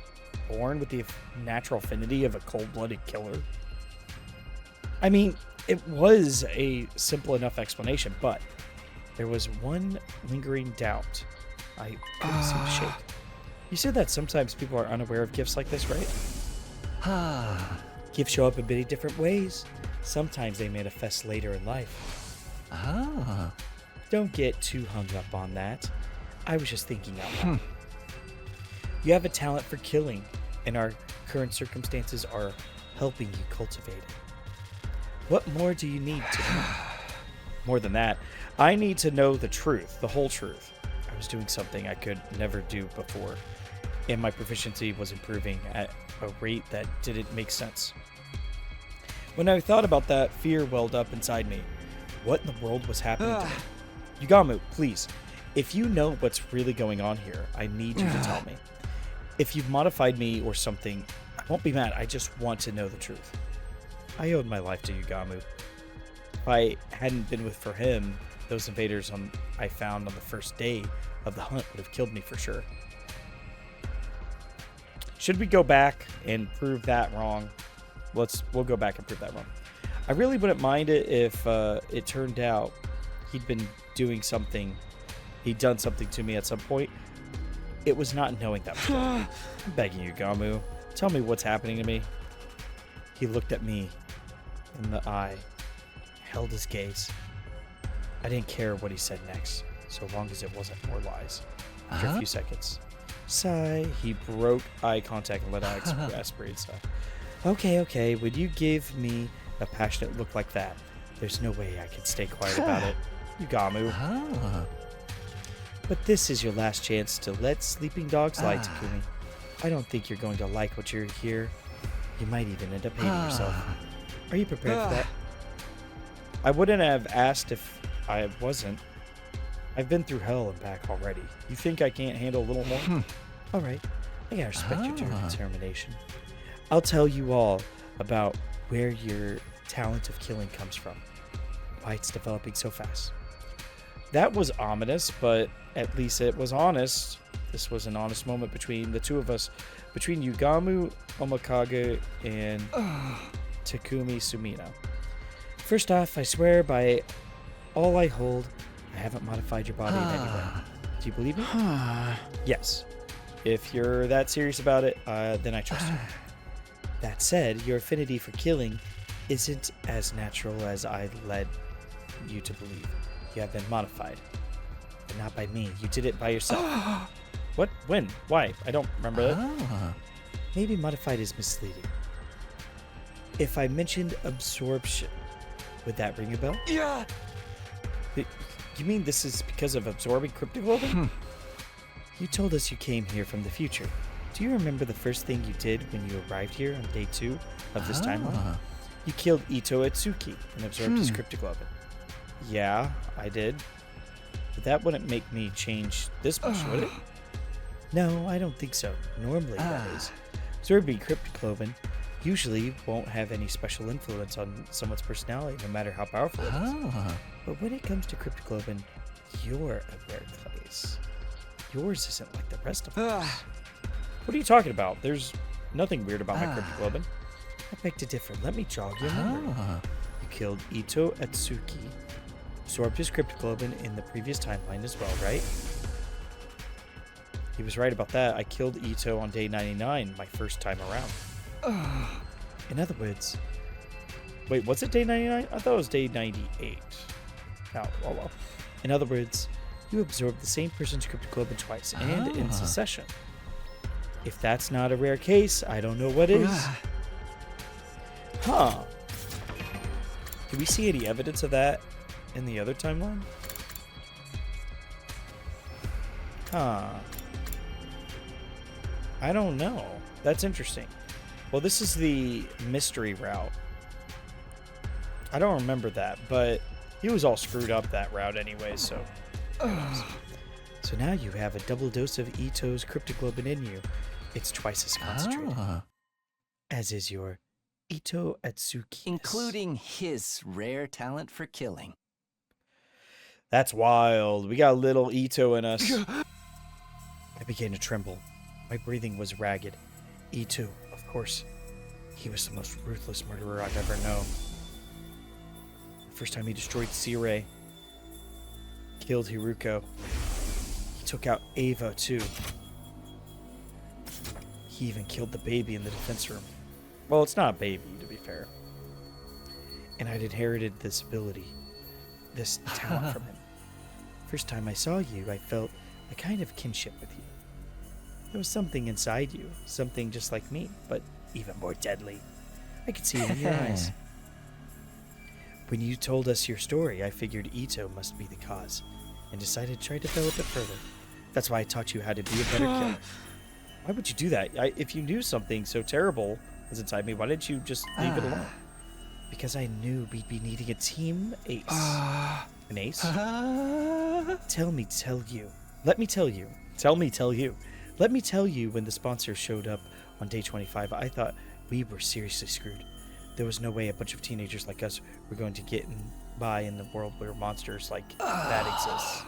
born with the natural affinity of a cold-blooded killer? I mean, it was a simple enough explanation, but there was one lingering doubt I couldn't seem to shake. You said that sometimes people are unaware of gifts like this, right? Gifts show up in many different ways. Sometimes they manifest later in life. Don't get too hung up on that. I was just thinking out loud. You have a talent for killing, and our current circumstances are helping you cultivate it. What more do you need to know? More than that, I need to know the truth, the whole truth. I was doing something I could never do before, and my proficiency was improving at a rate that didn't make sense. When I thought about that, fear welled up inside me. What in the world was happening to me? Yugamu, please, if you know what's really going on here, I need you to tell me. If you've modified me or something, I won't be mad. I just want to know the truth. I owed my life to Yugamu. If I hadn't been for him, those invaders I found on the first day of the hunt would have killed me for sure. Should we go back and prove that wrong? We'll go back and prove that wrong. I really wouldn't mind it if it turned out he'd been doing something. He'd done something to me at some point. It was not knowing that was wrong. I'm begging you, Gamu. Tell me what's happening to me. He looked at me in the eye, held his gaze. I didn't care what he said next, so long as it wasn't more lies. After a few seconds, sigh, he broke eye contact and let out a aspirated sigh. Okay, would you give me a passionate look like that? There's no way I can stay quiet about it. Yugamu. But this is your last chance to let sleeping dogs lie, Takumi. I don't think you're going to like what you're here. You might even end up hating yourself. Are you prepared for that? I wouldn't have asked if I wasn't. I've been through hell and back already. You think I can't handle a little more? All right. I gotta respect your determination. I'll tell you all about where your talent of killing comes from. Why it's developing so fast. That was ominous, but at least it was honest. This was an honest moment between the two of us. Between Yugamu Omikage and Takumi Sumino. First off, I swear by all I hold, I haven't modified your body in any way. Do you believe me? Yes. If you're that serious about it, then I trust you. That said, your affinity for killing isn't as natural as I led you to believe. You have been modified. But not by me. You did it by yourself. What? When? Why? I don't remember that. Maybe modified is misleading. If I mentioned absorption, would that ring a bell? Yeah. You mean this is because of absorbing cryptoglobin? You told us you came here from the future. Do you remember the first thing you did when you arrived here on day 2 of this timeline? You killed Ito Atsuki and absorbed his cryptoglobin. Yeah, I did. But that wouldn't make me change this much, would it? No, I don't think so. Normally, that is. Absorbing cryptocloven usually won't have any special influence on someone's personality, no matter how powerful it is. But when it comes to cryptocloven, you're a rare case. Yours isn't like the rest of us. What are you talking about? There's nothing weird about my cryptocloven. I beg to differ. Let me jog your memory. You killed Ito Atsuki, absorbed his cryptocloven in the previous timeline as well, right? He was right about that. I killed Ito on day 99, my first time around. In other words... Wait, was it day 99? I thought it was day 98. Oh, well. In other words, you absorbed the same person's cryptocloven twice, and in succession. If that's not a rare case, I don't know what is. Huh. Do we see any evidence of that in the other timeline? Huh. I don't know. That's interesting. Well, this is the mystery route. I don't remember that, but he was all screwed up that route anyway, so... So now you have a double dose of Ito's cryptogloben in you. It's twice as concentrated. As is your Ito Atsuki. Including his rare talent for killing. That's wild. We got a little Ito in us. I began to tremble. My breathing was ragged. Ito, of course. He was the most ruthless murderer I've ever known. The first time he destroyed Sirei. Killed Hiruko. He took out Ava, too. He even killed the baby in the defense room. Well, it's not a baby, to be fair. And I'd inherited this ability, this talent from him. First time I saw you, I felt a kind of kinship with you. There was something inside you, something just like me, but even more deadly. I could see it in your eyes. When you told us your story, I figured Ito must be the cause, and decided to try to develop it further. That's why I taught you how to be a better killer. Why would you do that? If you knew something so terrible was inside me, why didn't you just leave it alone? Because I knew we'd be needing a team ace. An ace? Let me tell you. Let me tell you, when the sponsor showed up on day 25, I thought we were seriously screwed. There was no way a bunch of teenagers like us were going to get by in the world where monsters like that exist.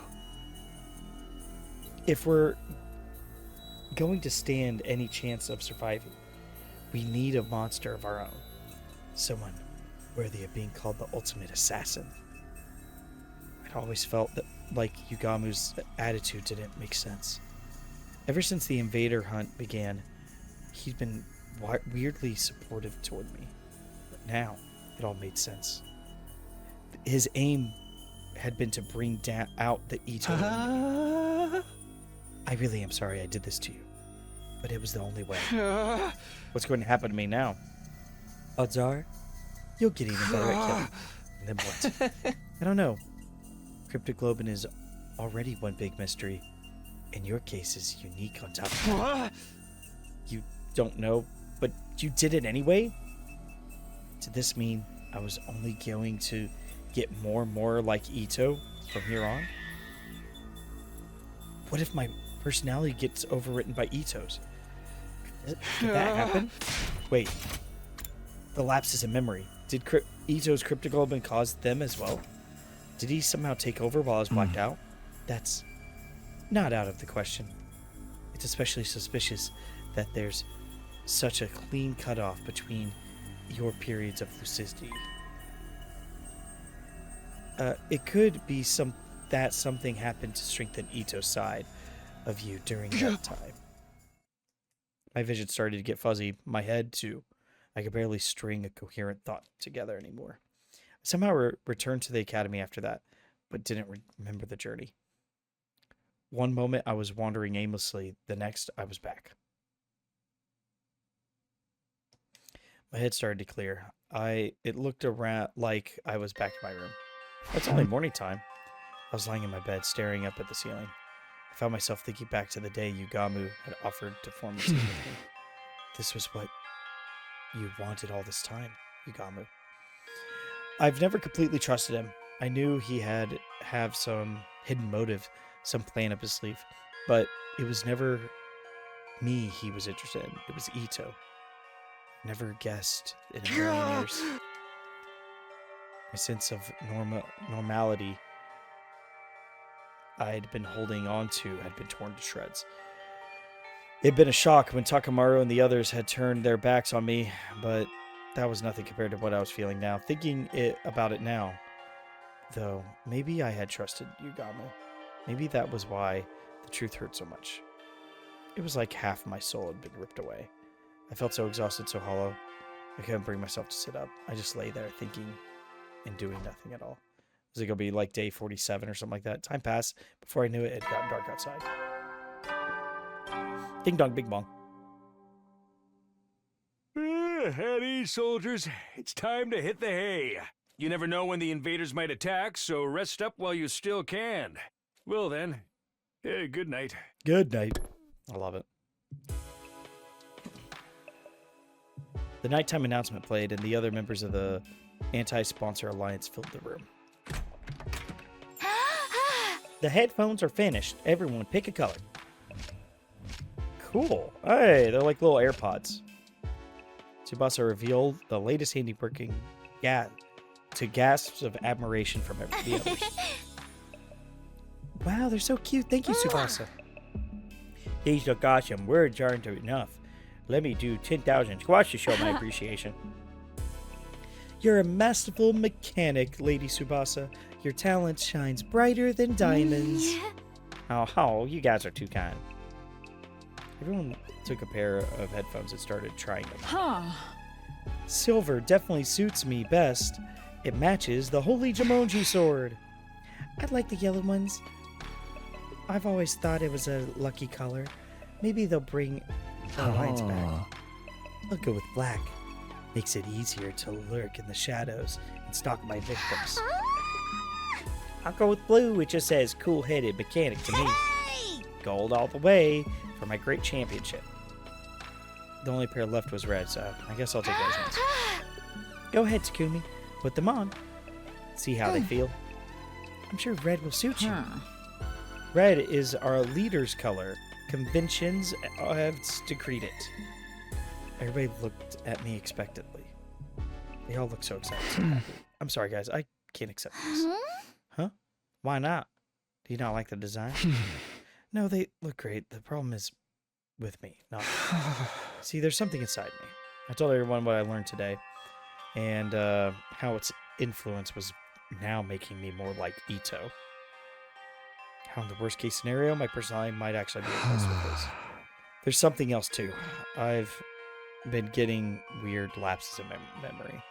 If we're going to stand any chance of surviving, we need a monster of our own. Someone worthy of being called the ultimate assassin. I'd always felt that, like, Yugamu's attitude didn't make sense. Ever since the invader hunt began, he'd been weirdly supportive toward me. But now, it all made sense. His aim had been to bring out the Ito in me. I really am sorry I did this to you, but it was the only way. What's going to happen to me now? Odds are, you'll get even better at killing. And then what? I don't know. Cryptogloben is already one big mystery. In your case is unique on top of that. You don't know, but you did it anyway? Did this mean I was only going to get more and more like Ito from here on? What if my personality gets overwritten by Ito's? Did that happen? Wait. The lapses in memory. Did Ito's cryptogloben cause them as well? Did he somehow take over while I was blacked out? That's not out of the question. It's especially suspicious that there's such a clean cutoff between your periods of lucidity. It could be that something happened to strengthen Ito's side of you during that time. My vision started to get fuzzy. My head, too. I could barely string a coherent thought together anymore. I somehow returned to the academy after that, but didn't remember the journey. One moment I was wandering aimlessly, the next I was back. My head started to clear. It looked around like I was back in my room. It's only morning time. I was lying in my bed, staring up at the ceiling. I found myself thinking back to the day Yugamu had offered to form a team with me. This was what you wanted all this time, Yugamu. I've never completely trusted him. I knew he have some hidden motive, some plan up his sleeve, but it was never me he was interested in. It was Ito. Never guessed in a million years. My sense of normality I'd been holding on to had been torn to shreds. It'd been a shock when Takamaru and the others had turned their backs on me, but that was nothing compared to what I was feeling now. Thinking about it now, though, maybe I had trusted Yugamo. Maybe that was why the truth hurt so much. It was like half my soul had been ripped away. I felt so exhausted, so hollow. I couldn't bring myself to sit up. I just lay there thinking and doing nothing at all. Was it going to be like day 47 or something like that? Time passed. Before I knew it, it had gotten dark outside. Ding dong, big bong. At ease, soldiers. It's time to hit the hay. You never know when the invaders might attack, so rest up while you still can. Well then, good night. Good night. I love it. The nighttime announcement played, and the other members of the anti-sponsor alliance filled the room. The headphones are finished. Everyone pick a color. Cool. Hey, they're like little AirPods. Tsubasa revealed the latest handiwork to gasps of admiration from the others. Wow, they're so cute. Thank you, Tsubasa. These look awesome. Words aren't enough. Let me do 10,000 squats to show my appreciation. You're a masterful mechanic, Lady Tsubasa. Your talent shines brighter than diamonds. Oh, you guys are too kind. Everyone took a pair of headphones and started trying them. Silver definitely suits me best. It matches the Holy Jumonji sword. I'd like the yellow ones. I've always thought it was a lucky color. Maybe they'll bring the lines back. I'll go with black. Makes it easier to lurk in the shadows and stalk my victims. I'll go with blue. It just says cool-headed mechanic to me. Gold all the way for my great championship. The only pair left was red, so I guess I'll take those ones. Go ahead, Takumi. Put them on. See how they feel. I'm sure red will suit you. Red is our leader's color. Conventions have decreed it. Everybody looked at me expectantly. They all look so excited. So happy. I'm sorry, guys. I can't accept this. Huh? Why not? Do you not like the design? No, they look great. The problem is with me. Not See, there's something inside me. I told everyone what I learned today and how its influence was now making me more like Ito. How in the worst case scenario, my personality might actually be replaced with this. There's something else too. I've been getting weird lapses in my memory.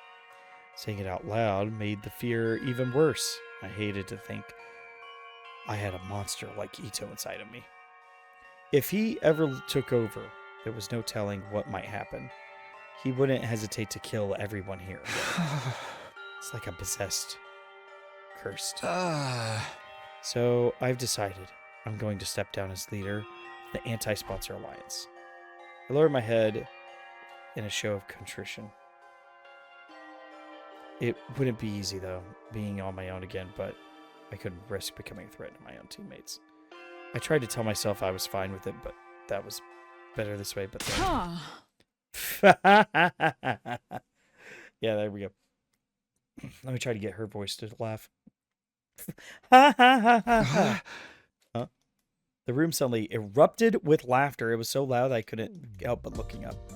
Saying it out loud made the fear even worse. I hated to think I had a monster like Ito inside of me. If he ever took over, there was no telling what might happen. He wouldn't hesitate to kill everyone here. It's like I'm possessed. Cursed. So I've decided I'm going to step down as leader of the Anti-Sponsor Alliance. I lowered my head in a show of contrition. It wouldn't be easy, though, being on my own again, but I couldn't risk becoming a threat to my own teammates. I tried to tell myself I was fine with it, but that was better this way, but yeah, there we go. Let me try to get her voice to laugh. Huh? The room suddenly erupted with laughter. It was so loud I couldn't help but looking up.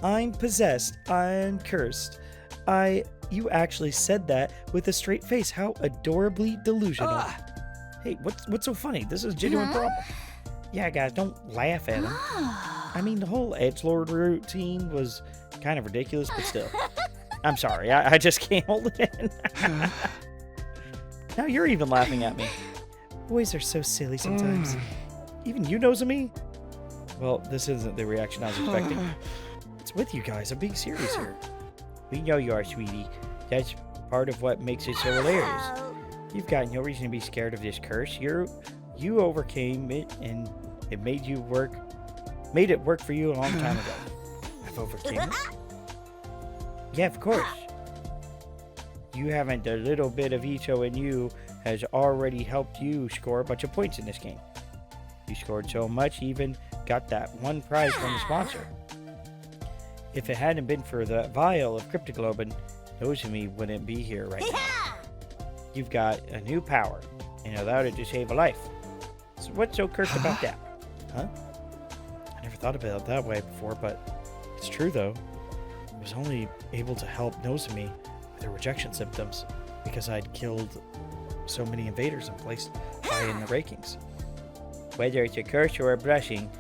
I'm possessed. I'm cursed. You actually said that with a straight face. How adorably delusional. Hey, what's so funny? This is a genuine problem. Yeah, guys, don't laugh at him. I mean, the whole edgelord routine was kind of ridiculous, but still. I'm sorry. I just can't hold it in. Now you're even laughing at me. Boys are so silly sometimes. Even you knows of me? Well, this isn't the reaction I was expecting. What's with you guys? I'm being serious here. We know you are, sweetie. That's part of what makes it so hilarious. You've got no reason to be scared of this curse. You overcame it, and it made it work for you a long time ago. I've overcame it? Yeah, of course. you haven't. The little bit of Ito in you has already helped you score a bunch of points in this game. You scored so much, you even got that one prize from the sponsor. If it hadn't been for the vial of cryptoglobin, Nozomi wouldn't be here right now. You've got a new power, and allowed it to save a life. So what's so cursed about that? Huh? I never thought about it that way before, but it's true though. I was only able to help Nozomi with her rejection symptoms because I'd killed so many invaders and placed high in the rankings. Whether it's a curse or a blessing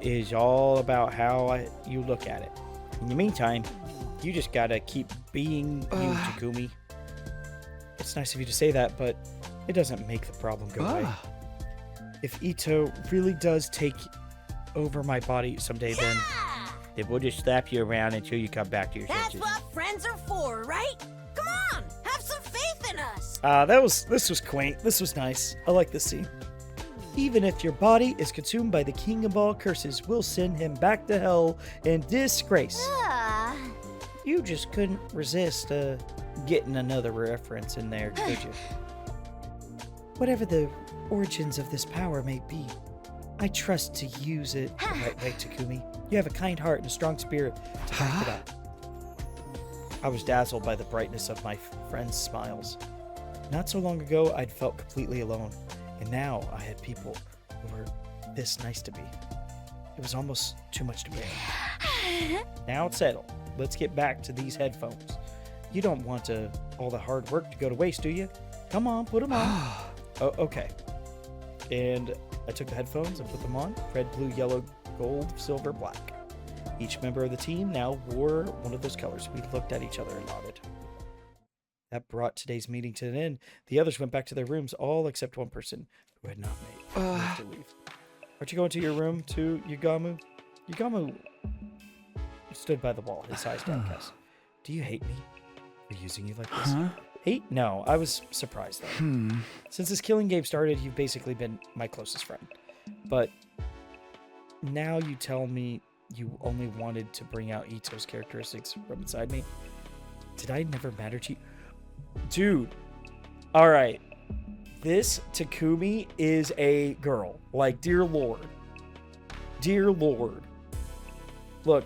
is all about how you look at it. In the meantime, you just gotta keep being you, Takumi. It's nice of you to say that, but it doesn't make the problem go away. If Ito really does take over my body someday, then we'll just slap you around until you come back to your senses. That's what friends are for, right? Come on, have some faith in us. This was quaint. This was nice. I like this scene. Even if your body is consumed by the king of all curses, we'll send him back to hell in disgrace. You just couldn't resist getting another reference in there, could you? Whatever the origins of this power may be, I trust to use it the right way, Takumi. You have a kind heart and a strong spirit to back it up. I was dazzled by the brightness of my friends' smiles. Not so long ago, I'd felt completely alone, and now I had people who were this nice to me. It was almost too much to bear. Now it's settled. Let's get back to these headphones. You don't want all the hard work to go to waste, do you? Come on, put them on. Oh, okay. And I took the headphones and put them on. Red, blue, yellow, gold, silver, black. Each member of the team now wore one of those colors. We looked at each other and nodded. That brought today's meeting to an end. The others went back to their rooms, all except one person who had not made to leave. Aren't you going to your room too, Yugamu? Yugamu stood by the wall, his eyes downcast. Do you hate me for using you like this? Hate? No, I was surprised though. Since this killing game started, you've basically been my closest friend. But now you tell me you only wanted to bring out Ito's characteristics from inside me. Did I never matter to you? Dude, alright. This Takumi is a girl. Like, dear Lord. Dear Lord. Look,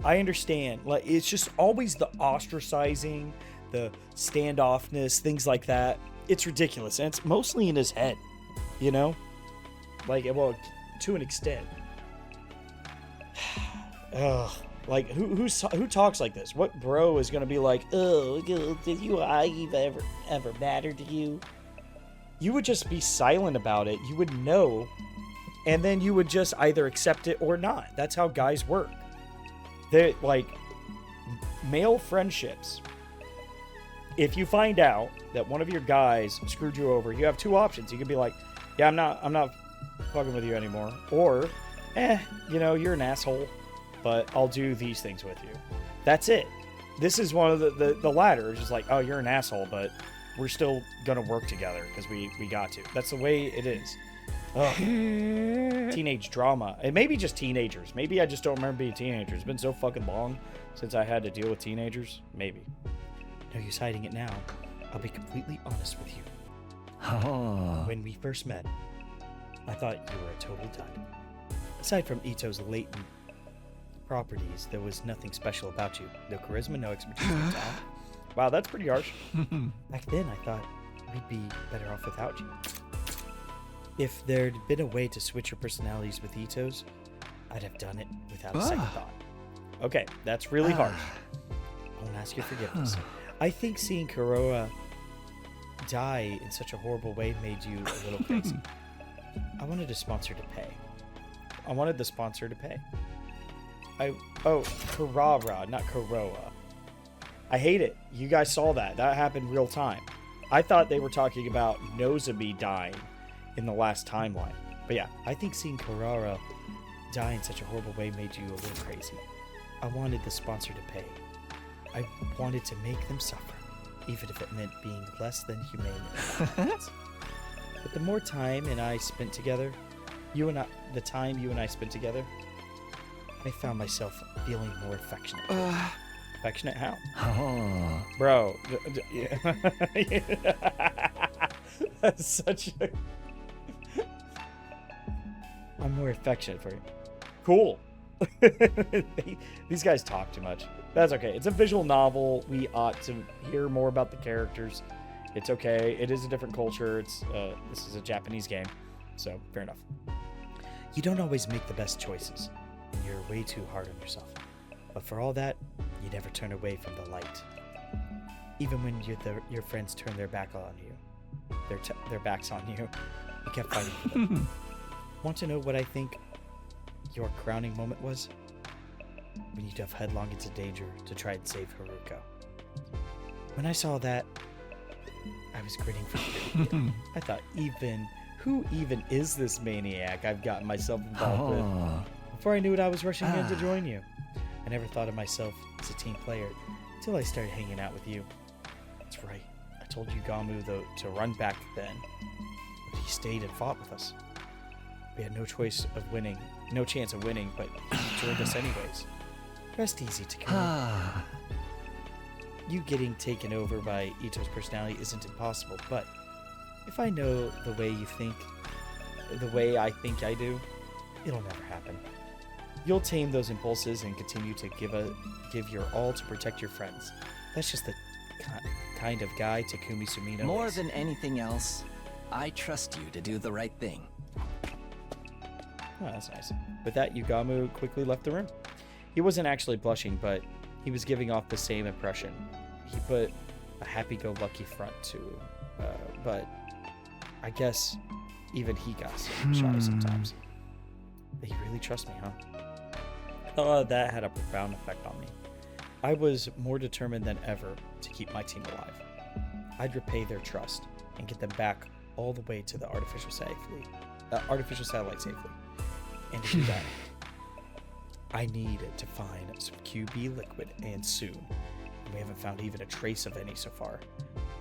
I understand. Like, it's just always the ostracizing, the standoffness, things like that. It's ridiculous. And it's mostly in his head, you know? Like, well, to an extent. Ugh. Like, who talks like this? What bro is gonna be like, oh, did you ever matter to you? You would just be silent about it. You would know, and then you would just either accept it or not. That's how guys work. They're like male friendships. If you find out that one of your guys screwed you over, you have two options. You can be like, yeah, I'm not fucking with you anymore, or, you're an asshole, but I'll do these things with you. That's it. This is one of the latter. It's just like, oh, you're an asshole, but we're still gonna work together because we got to. That's the way it is. Ugh. Teenage drama. It may be just teenagers. Maybe I just don't remember being teenagers. It's been so fucking long since I had to deal with teenagers. Maybe. No use hiding it now. I'll be completely honest with you. When we first met, I thought you were a total dud. Aside from Ito's latent properties, there was nothing special about you. No charisma, no expertise, no talent. Wow, that's pretty harsh. Back then, I thought we'd be better off without you. If there'd been a way to switch your personalities with Ito's, I'd have done it without a second thought. Okay, that's really harsh. I won't ask your forgiveness. I think seeing Kuroa die in such a horrible way made you a little crazy. I wanted the sponsor to pay. Kurara, not Kuroa. I hate it. You guys saw that. That happened real time. I thought they were talking about Nozomi dying in the last timeline. But yeah, I think seeing Kurara die in such a horrible way made you a little crazy. I wanted the sponsor to pay. I wanted to make them suffer, even if it meant being less than humane. But the more time I spent together, I found myself feeling more affectionate. Affectionate how? Oh. Bro. Yeah. That's such a... I'm more affectionate for you. Cool. These guys talk too much. That's okay. It's a visual novel. We ought to hear more about the characters. It's okay. It is a different culture. This is a Japanese game, so fair enough. You don't always make the best choices, and you're way too hard on yourself. But for all that, you never turn away from the light. Even when your friends turn their back on you, their backs on you, you kept fighting for them. Want to know what I think your crowning moment was? When you dove headlong into danger to try and save Haruko. When I saw that, I was grinning from fear. I thought, who even is this maniac I've gotten myself involved with? Before I knew it, I was rushing in to join you. I never thought of myself as a team player until I started hanging out with you. That's right. I told Yugamu, though, to run back then, but he stayed and fought with us. We had no chance of winning, but he joined us anyways. Rest easy, Takumi. You getting taken over by Ito's personality isn't impossible, but if I know the way I think I do, it'll never happen. You'll tame those impulses and continue to give your all to protect your friends. That's just the kind of guy Takumi Sumino More is. than anything else, I trust you to do the right thing. Oh, that's nice. With that, Yugamu quickly left the room. He wasn't actually blushing, but he was giving off the same impression. He put a happy-go-lucky front to, but I guess even he got shy sometimes. But he really trusts me, huh? That had a profound effect on me. I was more determined than ever to keep my team alive. I'd repay their trust and get them back all the way to the artificial satellite safely. And to do that, I needed to find some QB liquid, and soon. And we haven't found even a trace of any so far,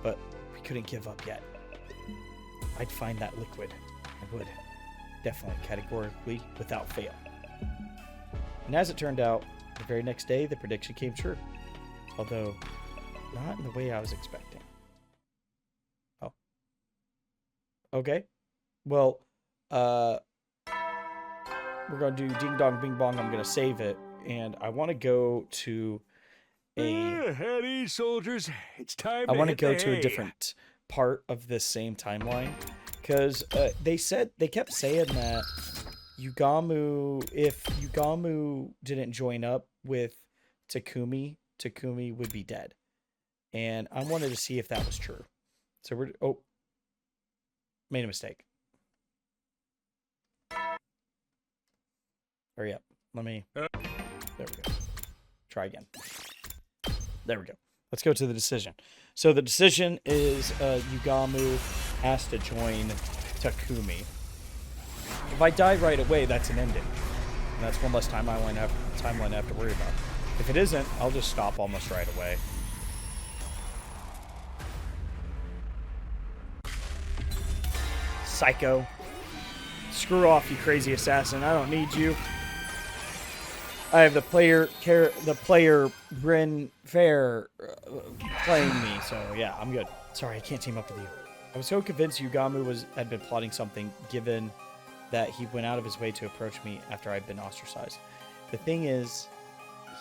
but we couldn't give up yet. I'd find that liquid. I would. Definitely, categorically, without fail. And as it turned out, the very next day, the prediction came true. Although, not in the way I was expecting. Oh. Okay. Well, we're going to do Ding Dong Bing Bong. I'm going to save it. And I want to go to At ease, soldiers. It's time I to want to hit go the to a hay. different part of this same timeline. Because they kept saying that if Yugamu didn't join up with Takumi would be dead. And I wanted to see if that was true. So made a mistake. Hurry up. There we go. Try again. There we go. Let's go to the decision. So the decision is Yugamu has to join Takumi. If I die right away, that's an ending. And that's one less timeline I have to worry about. If it isn't, I'll just stop almost right away. Psycho. Screw off, you crazy assassin. I don't need you. I have the player Bryn Fair playing me, so yeah, I'm good. Sorry, I can't team up with you. I was so convinced Yugamu had been plotting something, given that he went out of his way to approach me after I'd been ostracized. The thing is,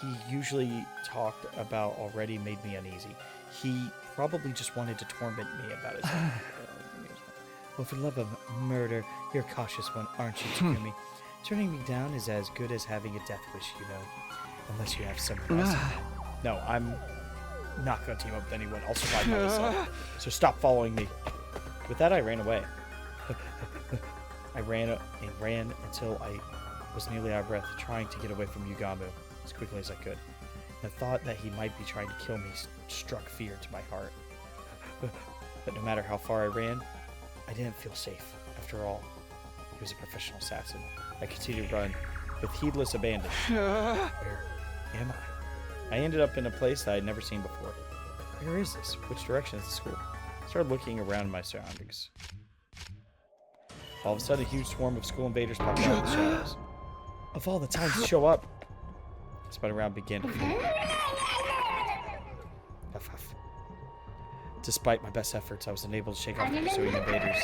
he usually talked about already made me uneasy. He probably just wanted to torment me about his Well, for love of murder, you're a cautious one, aren't you, Takumi? Turning me down is as good as having a death wish, you know. Unless you have someone else. No, I'm not going to team up with anyone. I'll survive by myself. So stop following me. With that, I ran away. I ran until I was nearly out of breath, trying to get away from Yugamu as quickly as I could. The thought that he might be trying to kill me struck fear to my heart. But no matter how far I ran, I didn't feel safe. After all, he was a professional assassin. I continued to run with heedless abandon. Where am I? I ended up in a place that I'd never seen before. Where is this? Which direction is the school? I started looking around my surroundings. All of a sudden, a huge swarm of school invaders popped out of the shadows. Of all the times to show up, I spun around and began to flee. Despite my best efforts, I was unable to shake off the pursuing invaders.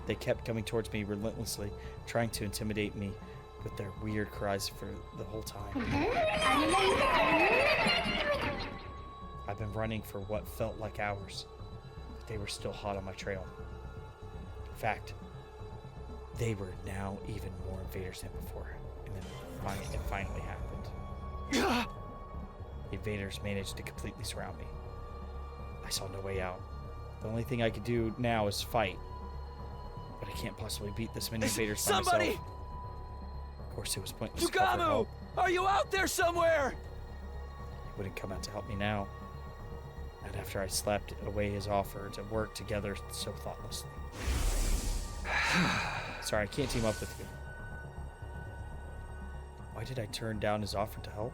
They kept coming towards me relentlessly, trying to intimidate me with their weird cries for the whole time. I've been running for what felt like hours, but they were still hot on my trail. In fact, they were now even more invaders than before, and then it finally happened. The invaders managed to completely surround me. I saw no way out. The only thing I could do now is fight. But I can't possibly beat this many invaders by myself. Of course, it was pointless to call for help. Are you out there somewhere? He wouldn't come out to help me now. Not after I slapped away his offer to work together so thoughtlessly. Sorry, I can't team up with you. Why did I turn down his offer to help?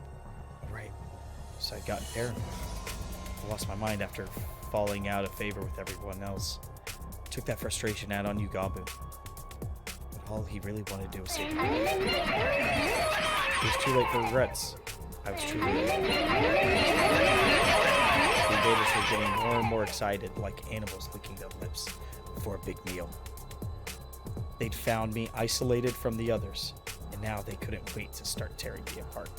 Oh, right. So I'd gotten paranoid. I lost my mind after falling out of favor with everyone else. Took that frustration out on Yugabu. But all he really wanted to do was save me. It was too late for regrets. I was truly late. The invaders were getting more and more excited, like animals licking their lips before a big meal. They'd found me isolated from the others, and now they couldn't wait to start tearing me apart.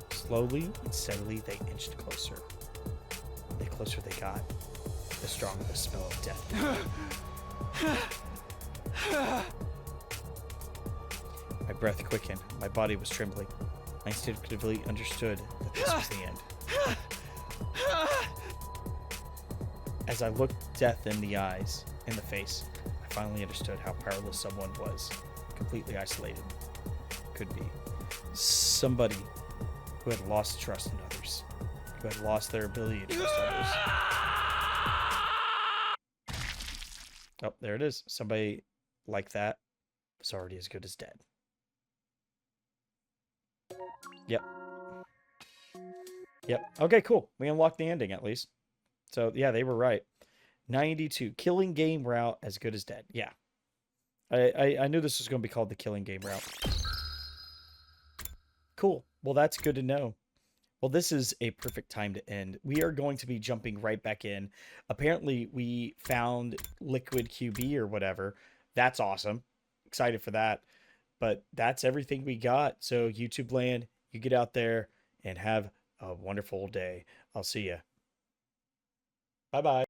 Slowly and steadily, they inched closer. The closer they got, the stronger the smell of death. My breath quickened. My body was trembling. I instinctively understood that this was the end. As I looked death in the eyes, in the face, I finally understood how powerless someone was, completely isolated, could be. Somebody who had lost trust in others, who had lost their ability to trust others. Oh, there it is. Somebody like that was already as good as dead. Yep. Yep. Okay, cool. We unlocked the ending at least. So, yeah, they were right. 92. Killing game route as good as dead. Yeah. I knew this was going to be called the killing game route. Cool. Well, that's good to know. Well, this is a perfect time to end. We are going to be jumping right back in. Apparently, we found Liquid QB or whatever. That's awesome. Excited for that. But that's everything we got. So, YouTube land, you get out there and have a wonderful day. I'll see you. Bye-bye.